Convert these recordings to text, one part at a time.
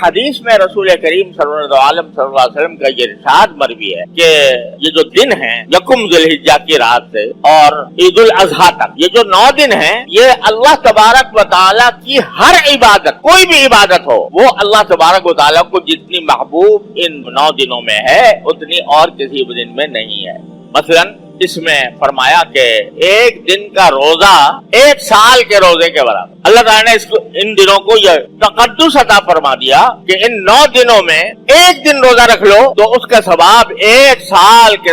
حدیث میں رسول کریم صلی اللہ علیہ وسلم کا یہ ارشاد مروی ہے کہ یہ جو دن ہیں یکم ذی الحجہ کی رات سے اور عید الاضحیٰ تک، یہ جو 9 دن ہیں، یہ اللہ تبارک و تعالیٰ کی ہر عبادت، کوئی بھی عبادت ہو، وہ اللہ تبارک و تعالیٰ کو جتنی محبوب ان 9 دنوں میں ہے اتنی اور کسی دن میں نہیں ہے۔ مثلاً اس میں فرمایا کہ ایک دن کا روزہ 1 سال کے روزے کے برابر۔ اللہ تعالیٰ نے ان دنوں کو یہ تقدس عطا فرما دیا کہ ان 9 دنوں میں ایک دن روزہ رکھ لو تو اس کا ثواب 1 سال کے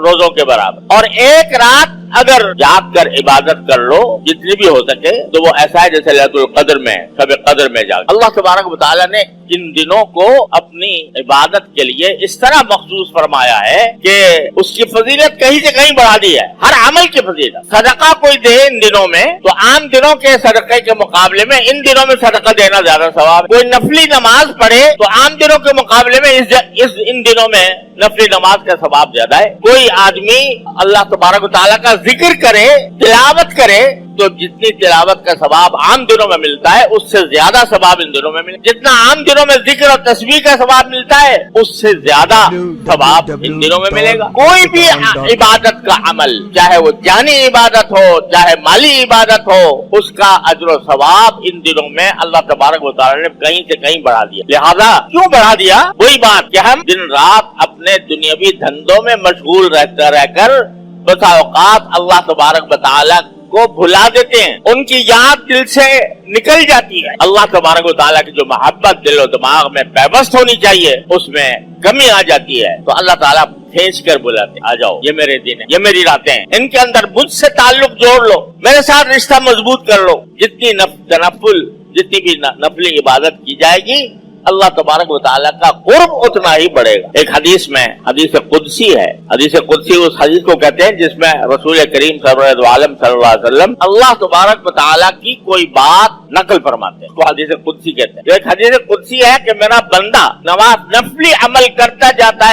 روزوں کے برابر، اور ایک رات اگر جاگ کر عبادت کر لو جتنی بھی ہو سکے تو وہ ایسا ہے جیسے لیلۃ القدر میں، شب قدر میں جاگ۔ اللہ تبارک و تعالیٰ نے ان دنوں کو اپنی عبادت کے لیے اس طرح مخصوص فرمایا ہے کہ اس کی فضیلت کہیں سے کہیں بڑھا دی ہے، ہر عمل کی فضیلت۔ صدقہ کوئی دے ان دنوں میں تو عام دنوں کے صدقے کے مقابلے میں ان دنوں میں صدقہ دینا زیادہ ثواب۔ کوئی نفلی نماز پڑھے تو عام دنوں کے مقابلے میں ان دنوں میں نفلی نماز کا ثواب زیادہ ہے۔ کوئی آدمی اللہ تبارک و تعالیٰ کا ذکر کرے، تلاوت کرے، تو جتنی تلاوت کا ثواب عام دنوں میں ملتا ہے اس سے زیادہ ثواب ان دنوں میں ملتا ہے۔ جتنا عام دنوں میں ذکر اور تسبیح کا ثواب ملتا ہے اس سے زیادہ ثواب ان دنوں میں ملے گا۔ کوئی بھی عبادت کا عمل، چاہے وہ جانی عبادت ہو چاہے مالی عبادت ہو، اس کا اجر و ثواب ان دنوں میں اللہ تبارک و تعالیٰ نے کہیں سے کہیں بڑھا دیا۔ لہذا کیوں بڑھا دیا؟ وہی بات کہ ہم دن رات اپنے دنیاوی دھندوں میں مشغول رہ کر بسا اوقات اللہ تبارک و تعالیٰ کو بھلا دیتے ہیں، ان کی یاد دل سے نکل جاتی ہے۔ اللہ تبارک و تعالیٰ کی جو محبت دل و دماغ میں پیوست ہونی چاہیے اس میں کمی آ جاتی ہے، تو اللہ تعالیٰ کھینچ کر بلاتے آ جاؤ، یہ میرے دن ہے، یہ میری راتیں ہیں، ان کے اندر مجھ سے تعلق جوڑ لو، میرے ساتھ رشتہ مضبوط کر لو۔ جتنی جتنی بھی نفلی عبادت کی جائے گی اللہ تبارک و تعالیٰ کا قرب اتنا ہی بڑھے گا۔ ایک حدیث میں حدیث قدسی ہے، حدیث قدسی اس حدیث کو کہتے ہیں جس میں رسول کریم صلی اللہ علیہ وسلم اللہ تبارک و تعالیٰ کی کوئی بات نقل فرماتے ہیں، اس کو حدیث قدسی کہتے ہیں۔ ایک حدیث قدسی ہے کہ میرا بندہ نفلی عمل کرتا جاتا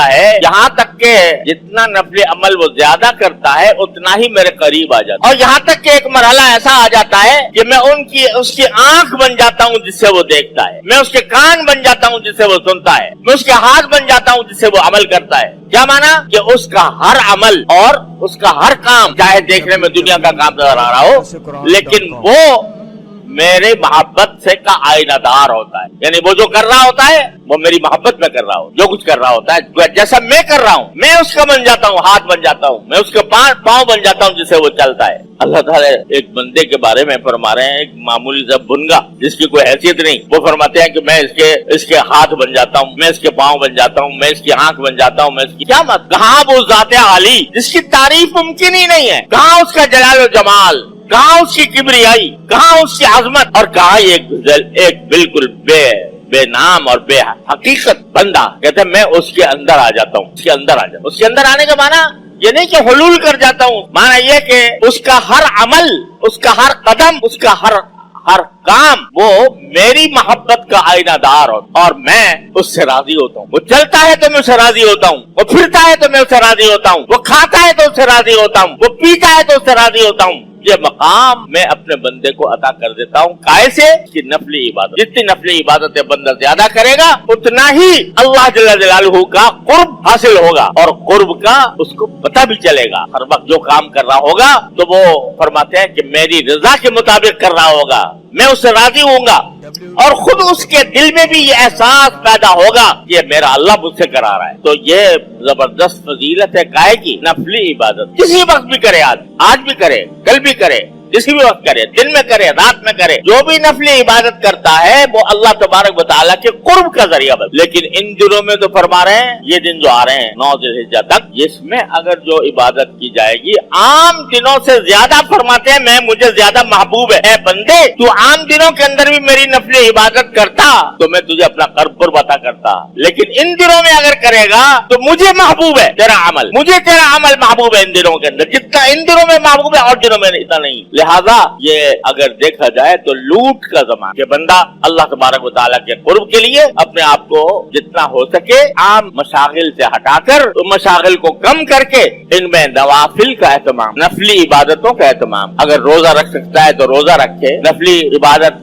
ہے یہاں تک کہ جتنا نفلی عمل وہ زیادہ کرتا ہے اتنا ہی میرے قریب آ جاتا ہے، اور یہاں تک کہ ایک مرحلہ ایسا آ جاتا ہے کہ میں اس کی آنکھ بن جاتا ہوں جس سے وہ دیکھتا ہے، میں اس کے کان بن جاتا ہوں جس سے وہ سنتا ہے، میں اس کے ہاتھ بن جاتا ہوں جس سے وہ عمل کرتا ہے۔ کیا مانا؟ کہ اس کا ہر عمل اور اس کا ہر کام، چاہے دیکھنے میں دنیا کا کام نظر آ رہا ہو، لیکن وہ میرے محبت سے کا آئینہ دار ہوتا ہے، یعنی وہ جو کر رہا ہوتا ہے وہ میری محبت میں کر رہا ہوں، جو کچھ کر رہا ہوتا ہے جیسا میں کر رہا ہوں میں اس کا بن جاتا ہوں، ہاتھ بن جاتا ہوں، میں اس کے پاؤں بن جاتا ہوں جس سے وہ چلتا ہے۔ اللہ تعالیٰ ایک بندے کے بارے میں فرما رہے ہیں، ایک معمولی سا بنگا جس کی کوئی حیثیت نہیں، وہ فرماتے ہیں کہ میں اس کے ہاتھ بن جاتا ہوں، میں اس کے پاؤں بن جاتا ہوں، میں اس کی آنکھ بن جاتا ہوں، میں اس کی کیا مت، کہاں وہ ذات عالی جس کی تعریف ممکن ہی نہیں ہے، کہاں اس کا جلال و جمال، کہاں اس کی کبریائی، کہاں اس کی عظمت، اور کہاں ایک بالکل بے نام اور بے حقیقت بندہ۔ کہتے ہیں میں اس کے اندر آ جاتا ہوں، اس کے اندر آنے کا معنی یہ نہیں کہ حلول کر جاتا ہوں، معنی یہ کہ اس کا ہر عمل، اس کا ہر قدم، اس کا ہر کام وہ میری محبت کا آئینہ دار ہوتا، اور میں اس سے راضی ہوتا ہوں۔ وہ چلتا ہے تو میں اس سے راضی ہوتا ہوں، وہ پھرتا ہے تو میں اس سے راضی ہوتا ہوں، وہ کھاتا ہے تو اس سے راضی ہوتا ہوں، وہ پیتا ہے تو اس سے راضی ہوتا ہوں۔ یہ مقام میں اپنے بندے کو عطا کر دیتا ہوں، کیسے؟ کہ نفلی عبادت، جتنی نفلی عبادت بندہ زیادہ کرے گا اتنا ہی اللہ جل جلالہ کا قرب حاصل ہوگا، اور قرب کا اس کو پتہ بھی چلے گا۔ ہر وقت جو کام کر رہا ہوگا تو وہ فرماتے ہیں کہ میری رضا کے مطابق کر رہا ہوگا، میں اس سے راضی ہوں گا، اور خود اس کے دل میں بھی یہ احساس پیدا ہوگا کہ میرا اللہ مجھ سے کرا رہا ہے۔ تو یہ زبردست فضیلت ہے کائے کی نفلی عبادت، کسی وقت بھی کرے، آج بھی کرے، کل بھی کرے، کسی بھی وقت کرے، دن میں کرے، رات میں کرے، جو بھی نفلی عبادت کرتا ہے وہ اللہ تبارک و تعالیٰ کے قرب کا ذریعہ بن۔ لیکن ان دنوں میں تو فرما رہے ہیں یہ دن جو آ رہے ہیں 9 ذی الحجہ تک، اس میں اگر جو عبادت کی جائے گی عام دنوں سے زیادہ، فرماتے ہیں میں مجھے زیادہ محبوب ہے، اے بندے تو عام دنوں کے اندر بھی میری نفلی عبادت کرتا تو میں تجھے اپنا قرب عطا کرتا، لیکن ان دنوں میں اگر کرے گا تو مجھے محبوب ہے تیرا عمل، مجھے تیرا عمل محبوب ہے ان دنوں کے اندر، جتنا ان دنوں میں محبوب ہے اور دنوں میں اتنا نہیں۔ لہذا یہ اگر دیکھا جائے تو لوٹ کا زمانہ کہ بندہ اللہ تبارک و تعالیٰ کے قرب کے لیے اپنے آپ کو جتنا ہو سکے عام مشاغل سے ہٹا کر مشاغل کو کم کر کے ان میں نوافل کا اہتمام، نفلی عبادتوں کا اہتمام، اگر روزہ رکھ سکتا ہے تو روزہ رکھے، نفلی عبادت